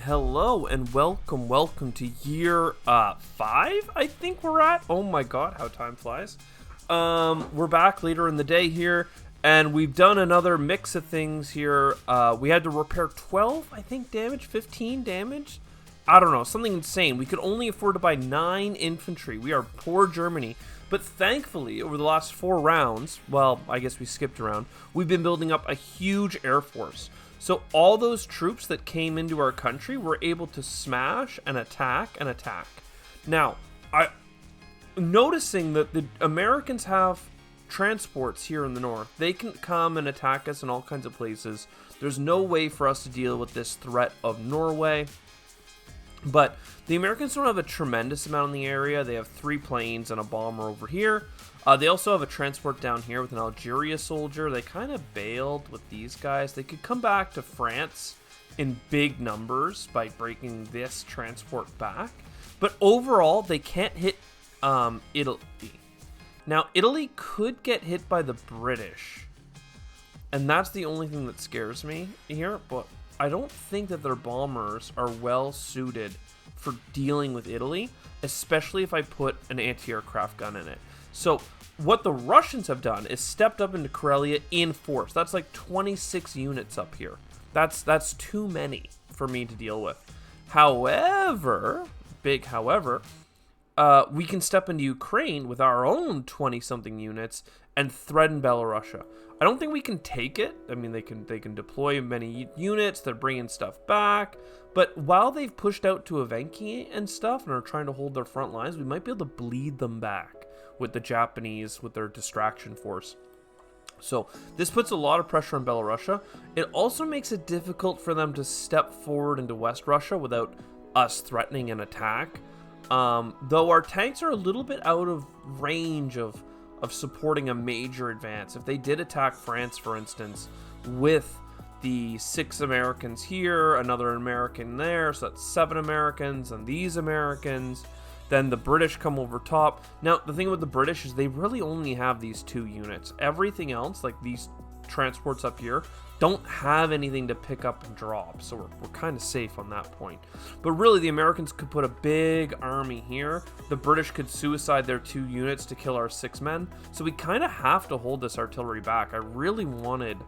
Hello and welcome to year 5, I think we're at. Oh my god, how time flies. We're back later in the day here, and we've done another mix of things here. We had to repair 12, I think, damage, 15 damage. I don't know, something insane. We could only afford to buy 9 infantry. We are poor Germany. But thankfully, over the last 4 rounds, well, I guess we skipped around, we've been building up a huge air force. So all those troops that came into our country were able to smash and attack and attack. Now, noticing that the Americans have transports here in the north. They can come and attack us in all kinds of places. There's no way for us to deal with this threat of Norway. But the Americans don't have a tremendous amount in the area. They have 3 planes and a bomber over here. They also have a transport down here with an Algeria soldier. They kind of bailed with these guys. They could come back to France in big numbers by breaking this transport back. But overall, they can't hit Italy. Now, Italy could get hit by the British. And that's the only thing that scares me here. But I don't think that their bombers are well suited for dealing with Italy, especially if I put an anti-aircraft gun in it. So what the Russians have done is stepped up into Karelia in force. That's like 26 units up here. That's too many for me to deal with. However, big however, we can step into Ukraine with our own 20-something units and threaten Belarusia. I don't think we can take it. I mean, they can deploy many units. They're bringing stuff back. But while they've pushed out to Evenki and stuff and are trying to hold their front lines, we might be able to bleed them back with the Japanese, with their distraction force. So this puts a lot of pressure on Belarusia. It also makes it difficult for them to step forward into West Russia without us threatening an attack. Though our tanks are a little bit out of range of supporting a major advance. If they did attack France, for instance, with the 6 Americans here, another American there, so that's 7 Americans, and these Americans, then the British come over top. Now, the thing with the British is they really only have these 2 units. Everything else, like these transports up here, don't have anything to pick up and drop, so we're kind of safe on that point. But really, the Americans could put a big army here. The British could suicide their 2 units to kill our 6 men, so we kind of have to hold this artillery back. I really wanted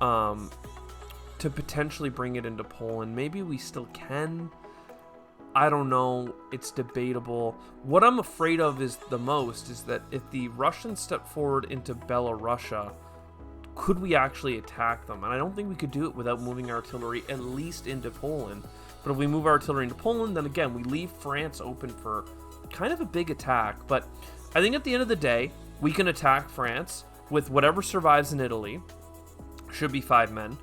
to potentially bring it into Poland. Maybe we still can. I don't know. It's debatable. What I'm afraid of is that if the Russians step forward into Belarusia, could we actually attack them? And I don't think we could do it without moving our artillery at least into Poland. But if we move our artillery into Poland, then again, we leave France open for kind of a big attack. But I think at the end of the day, we can attack France with whatever survives in Italy. Should be 5 men.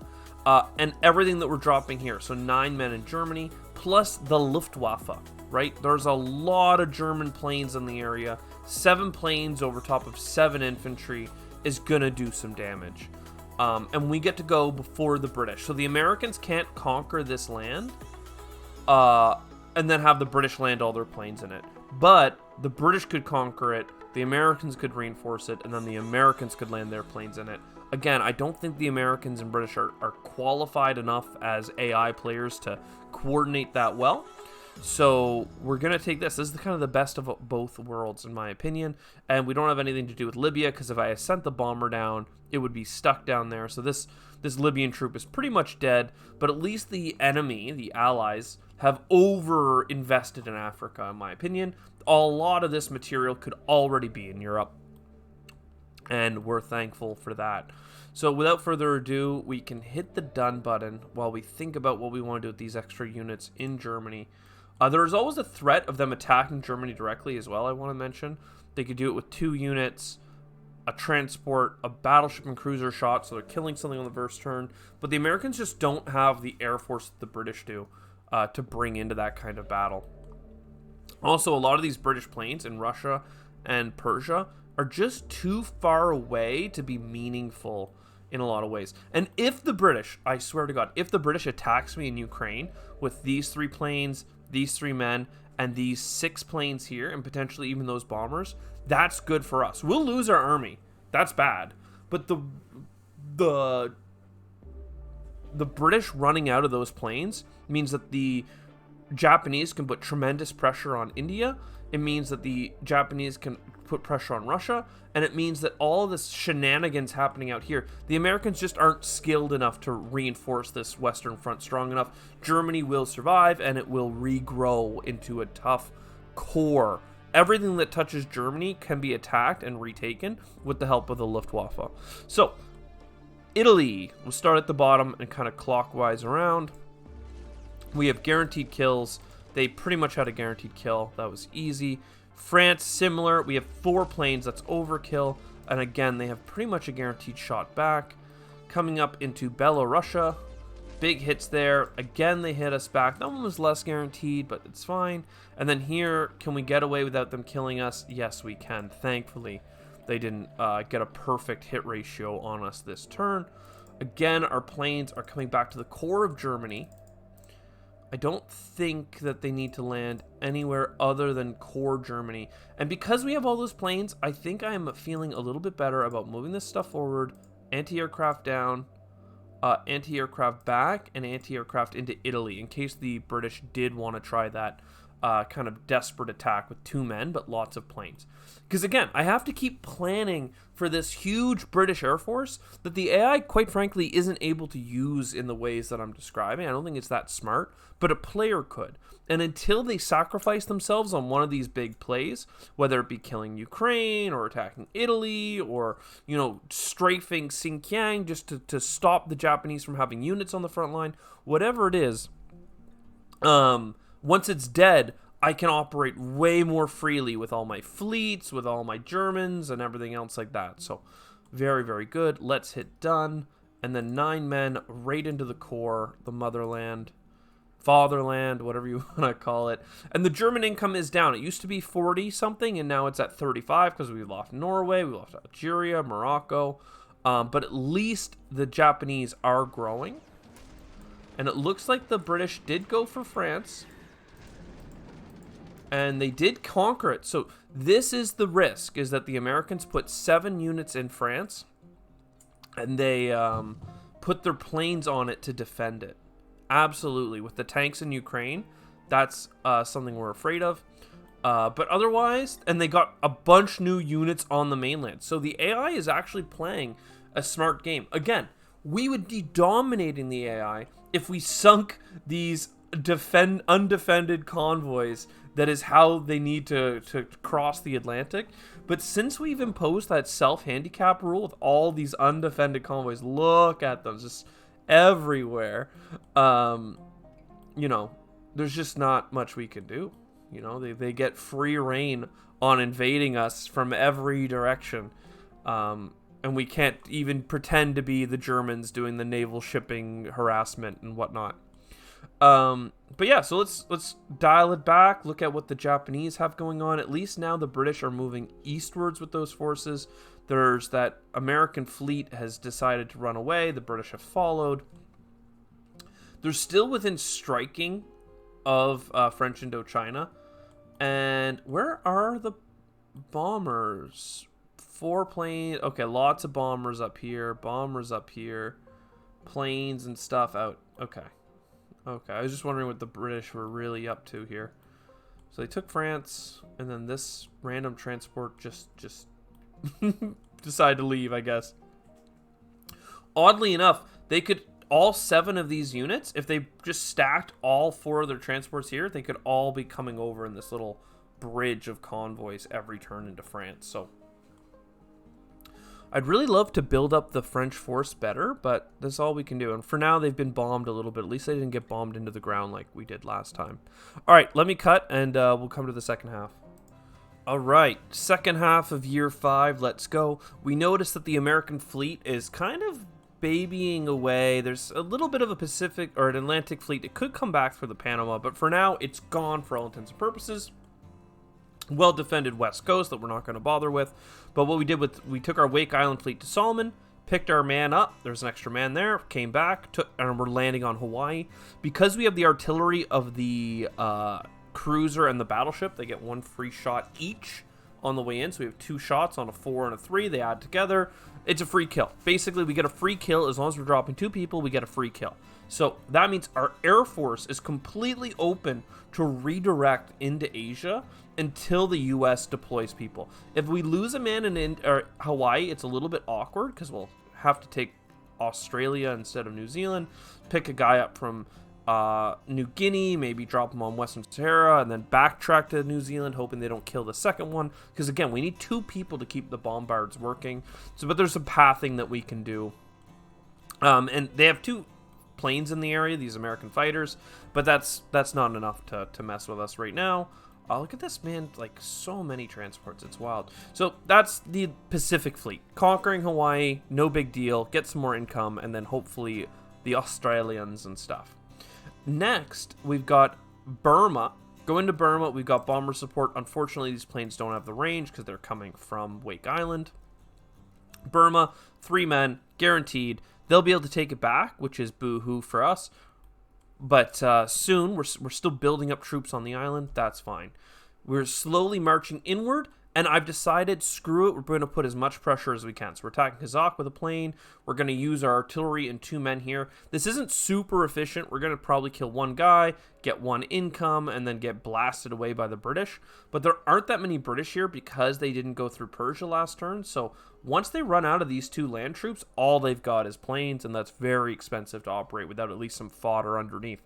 And everything that we're dropping here. So 9 men in Germany, plus the Luftwaffe, right? There's a lot of German planes in the area. 7 planes over top of 7 infantry is gonna do some damage. And we get to go before the British. So the Americans can't conquer this land and then have the British land all their planes in it. But the British could conquer it, the Americans could reinforce it, and then the Americans could land their planes in it. Again, I don't think the Americans and British are qualified enough as AI players to coordinate that well. So we're going to take this. This is kind of the best of both worlds, in my opinion. And we don't have anything to do with Libya, because if I sent the bomber down, it would be stuck down there. So this Libyan troop is pretty much dead. But at least the enemy, the allies, have over-invested in Africa, in my opinion. A lot of this material could already be in Europe. And we're thankful for that. So without further ado, we can hit the done button while we think about what we want to do with these extra units in Germany. There's always a threat of them attacking Germany directly as well, I want to mention. They could do it with 2 units, a transport, a battleship and cruiser shot, so they're killing something on the first turn. But the Americans just don't have the air force that the British do to bring into that kind of battle. Also, a lot of these British planes in Russia and Persia are just too far away to be meaningful in a lot of ways. And if the British, I swear to God, if the British attacks me in Ukraine with these 3 planes, these 3 men, and these 6 planes here, and potentially even those bombers, that's good for us. We'll lose our army. That's bad. But the British running out of those planes means that the Japanese can put tremendous pressure on India. It means that the Japanese can put pressure on Russia, and it means that all of this shenanigans happening out here, the Americans just aren't skilled enough to reinforce this Western Front strong enough. Germany will survive, and it will regrow into a tough core. Everything that touches Germany can be attacked and retaken with the help of the Luftwaffe. So, Italy, we'll start at the bottom and kind of clockwise around. We have guaranteed kills. They pretty much had a guaranteed kill. That was easy. France, similar. We have 4 planes. That's overkill. And again, they have pretty much a guaranteed shot back. Coming up into Belarusia. Big hits there. Again, they hit us back. That one was less guaranteed, but it's fine. And then here, can we get away without them killing us? Yes, we can. Thankfully, they didn't get a perfect hit ratio on us this turn. Again, our planes are coming back to the core of Germany. I don't think that they need to land anywhere other than core Germany. And because we have all those planes, I think I am feeling a little bit better about moving this stuff forward. Anti-aircraft down, anti-aircraft back, and anti-aircraft into Italy, in case the British did want to try that kind of desperate attack with 2 men, but lots of planes. Because again, I have to keep planning for this huge British Air Force that the AI, quite frankly, isn't able to use in the ways that I'm describing. I don't think it's that smart, but a player could. And until they sacrifice themselves on one of these big plays, whether it be killing Ukraine or attacking Italy or, you know, strafing Xinjiang just to stop the Japanese from having units on the front line, whatever it is, once it's dead, I can operate way more freely with all my fleets, with all my Germans, and everything else like that. So, very, very good. Let's hit done. And then 9 men right into the core, the motherland, fatherland, whatever you want to call it. And the German income is down. It used to be 40-something, and now it's at 35 because we lost Norway, we lost Algeria, Morocco. But at least the Japanese are growing. And it looks like the British did go for France. And they did conquer it. So this is the risk, is that the Americans put 7 units in France. And they put their planes on it to defend it. Absolutely. With the tanks in Ukraine, that's something we're afraid of. But otherwise, and they got a bunch new units on the mainland. So the AI is actually playing a smart game. Again, we would be dominating the AI if we sunk these undefended convoys. That is how they need to cross the Atlantic. But since we've imposed that self-handicap rule with all these undefended convoys, look at them just everywhere. You know, there's just not much we can do. You know, they get free reign on invading us from every direction. And we can't even pretend to be the Germans doing the naval shipping harassment and whatnot. But yeah, so let's dial it back, look at what the Japanese have going on. At least now the British are moving eastwards with those forces. There's that American fleet has decided to run away. The British have followed. They're still within striking of French Indochina. And where are the bombers? 4 planes. Okay, lots of bombers up here. Bombers up here. Planes and stuff out. Okay. Okay, I was just wondering what the British were really up to here. So they took France, and then this random transport just decided to leave, I guess. Oddly enough, they could, all 7 of these units, if they just stacked all 4 of their transports here, they could all be coming over in this little bridge of convoys every turn into France. So I'd really love to build up the French force better, but that's all we can do. And for now, they've been bombed a little bit. At least they didn't get bombed into the ground like we did last time. All right, let me cut, and we'll come to the second half. All right, second half of year 5, let's go. We notice that the American fleet is kind of babying away. There's a little bit of a Pacific or an Atlantic fleet. It could come back for the Panama, but for now, it's gone for all intents and purposes. Well-defended west coast that we're not going to bother with. But what we did we took our Wake Island fleet to Solomon, picked our man up. There's an extra man there, came back, and we're landing on Hawaii. Because we have the artillery of the cruiser and the battleship, they get 1 free shot each on the way in. So we have 2 shots on a 4 and a 3. They add together. It's a free kill. Basically, we get a free kill. As long as we're dropping 2 people, we get a free kill. So that means our Air Force is completely open to redirect into Asia until the U.S. deploys people. If we lose a man in Hawaii, it's a little bit awkward because we'll have to take Australia instead of New Zealand, pick a guy up from New Guinea, maybe drop him on Western Sahara, and then backtrack to New Zealand, hoping they don't kill the second one. Because again, we need 2 people to keep the bombards working. So, but there's some pathing that we can do. And they have 2 planes in the area, these American fighters, but that's not enough to mess with us right now. Look at this, man, like so many transports, it's wild. So that's the Pacific Fleet. Conquering Hawaii, no big deal, get some more income, and then hopefully the Australians and stuff. Next, we've got Burma. Going to Burma, we've got bomber support. Unfortunately, these planes don't have the range because they're coming from Wake Island. Burma, 3 men, guaranteed. They'll be able to take it back, which is boo-hoo for us. But soon, we're still building up troops on the island. That's fine. We're slowly marching inward, and I've decided, screw it, we're going to put as much pressure as we can. So we're attacking Kazakh with a plane. We're going to use our artillery and 2 men here. This isn't super efficient. We're going to probably kill 1 guy, get 1 income, and then get blasted away by the British. But there aren't that many British here because they didn't go through Persia last turn. So once they run out of these 2 land troops, all they've got is planes, and that's very expensive to operate without at least some fodder underneath.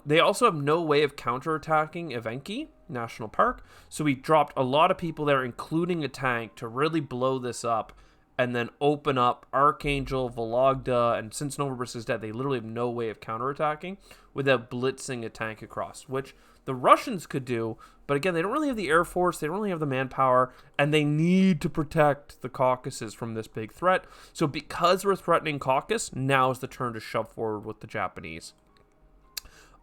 They also have no way of counterattacking Evenki National Park, so we dropped a lot of people there, including a tank, to really blow this up and then open up Archangel, Vologda, and since Novorossiysk is dead, they literally have no way of counterattacking without blitzing a tank across, which the Russians could do, but again, they don't really have the Air Force, they don't really have the manpower, and they need to protect the Caucasus from this big threat. So because we're threatening Caucasus, now is the turn to shove forward with the Japanese.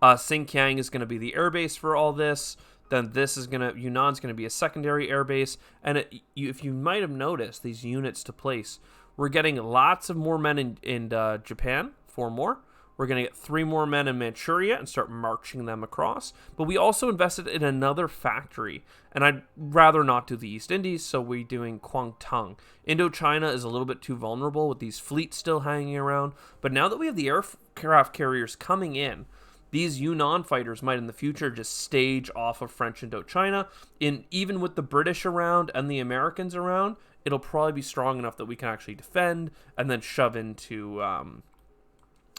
Xinjiang is going to be the airbase for all this. Then this is Yunnan's going to be a secondary airbase. And if you might have noticed these units to place, we're getting lots of more men in Japan, 4 more. We're going to get 3 more men in Manchuria and start marching them across. But we also invested in another factory. And I'd rather not do the East Indies, so we're doing Kwangtung. Indochina is a little bit too vulnerable with these fleets still hanging around. But now that we have the aircraft carriers coming in, these Yunnan fighters might in the future just stage off of French Indochina. Even with the British around and the Americans around, it'll probably be strong enough that we can actually defend and then shove into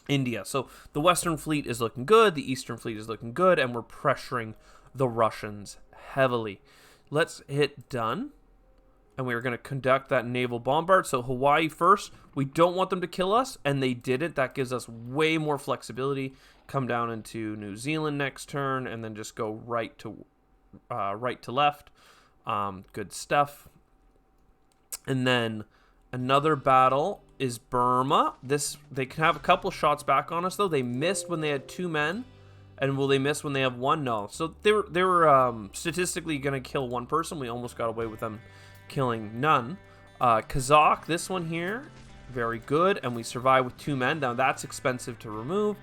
India. So the Western Fleet is looking good, the Eastern Fleet is looking good, and we're pressuring the Russians heavily. Let's hit done. And we are going to conduct that naval bombard. So Hawaii first. We don't want them to kill us, and they didn't. That gives us way more flexibility. Come down into New Zealand next turn, and then just go right to left. Good stuff. And then another battle is Burma. They can have a couple shots back on us though. They missed when they had 2 men. And will they miss when they have 1? No. So they were statistically going to kill 1 person. We almost got away with them killing none. Kazakh, this one here, very good, and we survive with 2 men. Now that's expensive to remove.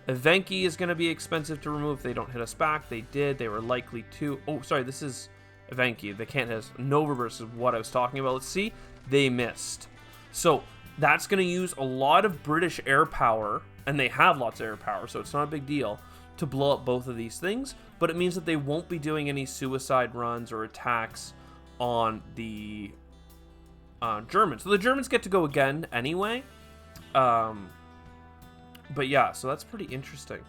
Evenki is going to be expensive to remove if they don't hit us back. They did. They were likely to. Oh, sorry, this is Evenki. They can't hit us. Novorossiysk is what I was talking about. Let's see. They missed. So that's going to use a lot of British air power, and they have lots of air power, so it's not a big deal to blow up both of these things, but it means that they won't be doing any suicide runs or attacks on the Germans. So the Germans get to go again anyway. But yeah, so that's pretty interesting.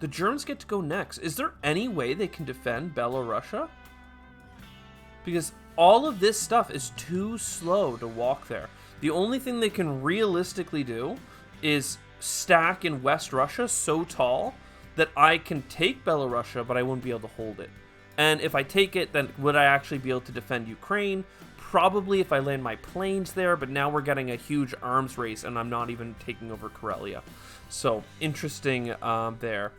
The Germans get to go next. Is there any way they can defend Belorussia? Because all of this stuff is too slow to walk there. The only thing they can realistically do is stack in West Russia so tall that I can take Belorussia, but I won't be able to hold it. And if I take it, then would I actually be able to defend Ukraine? Probably if I land my planes there, but now we're getting a huge arms race, and I'm not even taking over Karelia. So, interesting there.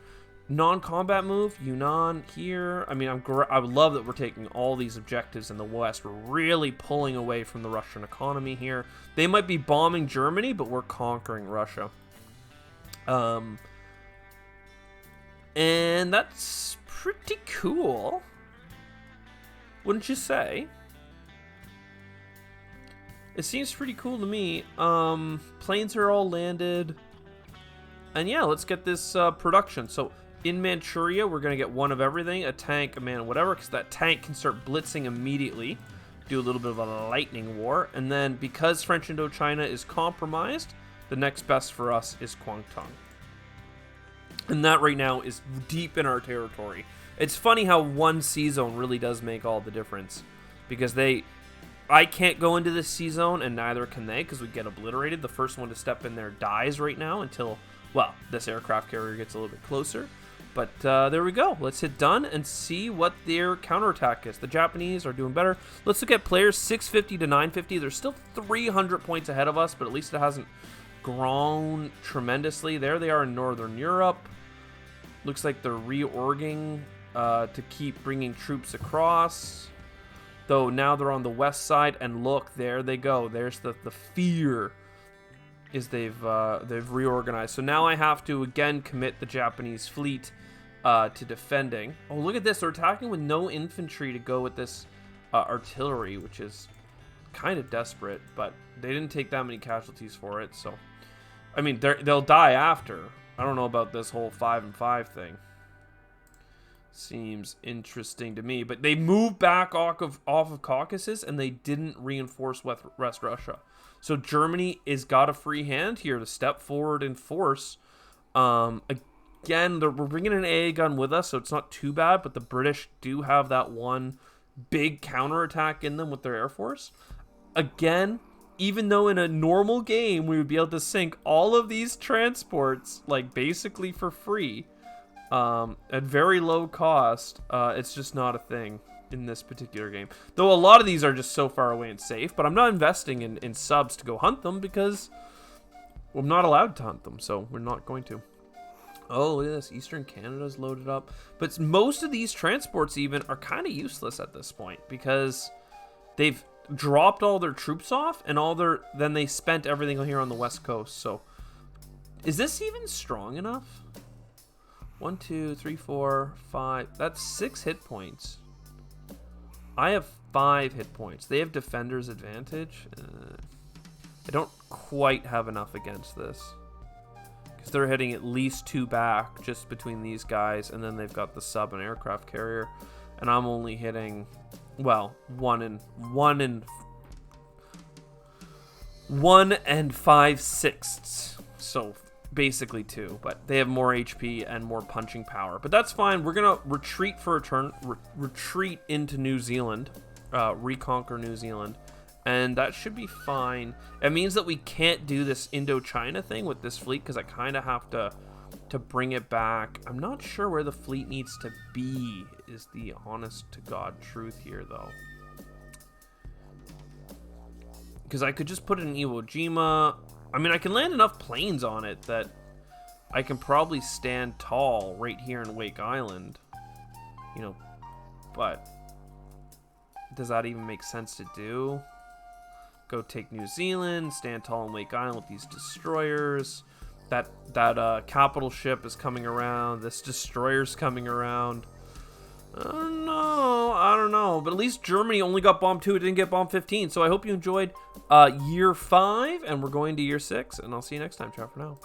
Non-combat move, Yunnan here. I mean, I would love that we're taking all these objectives in the West. We're really pulling away from the Russian economy here. They might be bombing Germany, but we're conquering Russia. And that's pretty cool, wouldn't you say? It seems pretty cool to me. Planes are all landed. And yeah, let's get this production. So in Manchuria, we're going to get one of everything. A tank, a man, whatever. Because that tank can start blitzing immediately. Do a little bit of a lightning war. And then because French Indochina is compromised, the next best for us is Kwangtung. And that right now is deep in our territory. It's funny how one C-zone really does make all the difference. Because I can't go into this C-zone, and neither can they, because we get obliterated. The first one to step in there dies right now until, well, this aircraft carrier gets a little bit closer. But there we go. Let's hit done and see what their counterattack is. The Japanese are doing better. Let's look at players 650 to 950. They're still 300 points ahead of us, but at least it hasn't grown tremendously. There they are in Northern Europe. Looks like they're reorging to keep bringing troops across. Though now they're on the west side, and look, there they go. There's the fear is they've reorganized. So now I have to again commit the Japanese fleet to defending. Oh, look at this. They're attacking with no infantry to go with this artillery, which is kind of desperate, but they didn't take that many casualties for it. So, I mean, they'll die after. I don't know about this whole 5 and 5 thing. Seems interesting to me, but they moved back off of Caucasus, and they didn't reinforce West Russia. So Germany has got a free hand here to step forward in force. Again, we're bringing an AA gun with us, so it's not too bad, but the British do have that one big counterattack in them with their Air Force. Again, even though in a normal game we would be able to sink all of these transports, like, basically for free, at very low cost, it's just not a thing in this particular game. Though a lot of these are just so far away and safe, but I'm not investing in subs to go hunt them because I'm not allowed to hunt them, so we're not going to. Oh, look at this. Eastern Canada's loaded up. But most of these transports even are kind of useless at this point because they've dropped all their troops off and then they spent everything here on the west coast. So is this even strong enough? 1, 2, 3, 4, 5. That's 6 hit points. I have 5 hit points. They have defender's advantage. I don't quite have enough against this because they're hitting at least 2 back just between these guys, and then they've got the sub and aircraft carrier, and I'm only hitting, well, 1 and 5/6. So basically 2, but they have more HP and more punching power, but that's fine. We're gonna retreat for a turn, retreat into New Zealand, reconquer New Zealand, and that should be fine. It means that we can't do this Indochina thing with this fleet because I kind of have to bring it back. I'm not sure where the fleet needs to be is the honest to God truth here, though, because I could just put it in Iwo Jima. I mean, I can land enough planes on it that I can probably stand tall right here in Wake Island, you know, but does that even make sense to do? Go take New Zealand, stand tall in Wake Island with these destroyers. That capital ship is coming around. This destroyer's coming around. I don't know, but at least Germany only got bomb 2, it didn't get bomb 15, so I hope you enjoyed year 5, and we're going to year 6, and I'll see you next time. Ciao for now.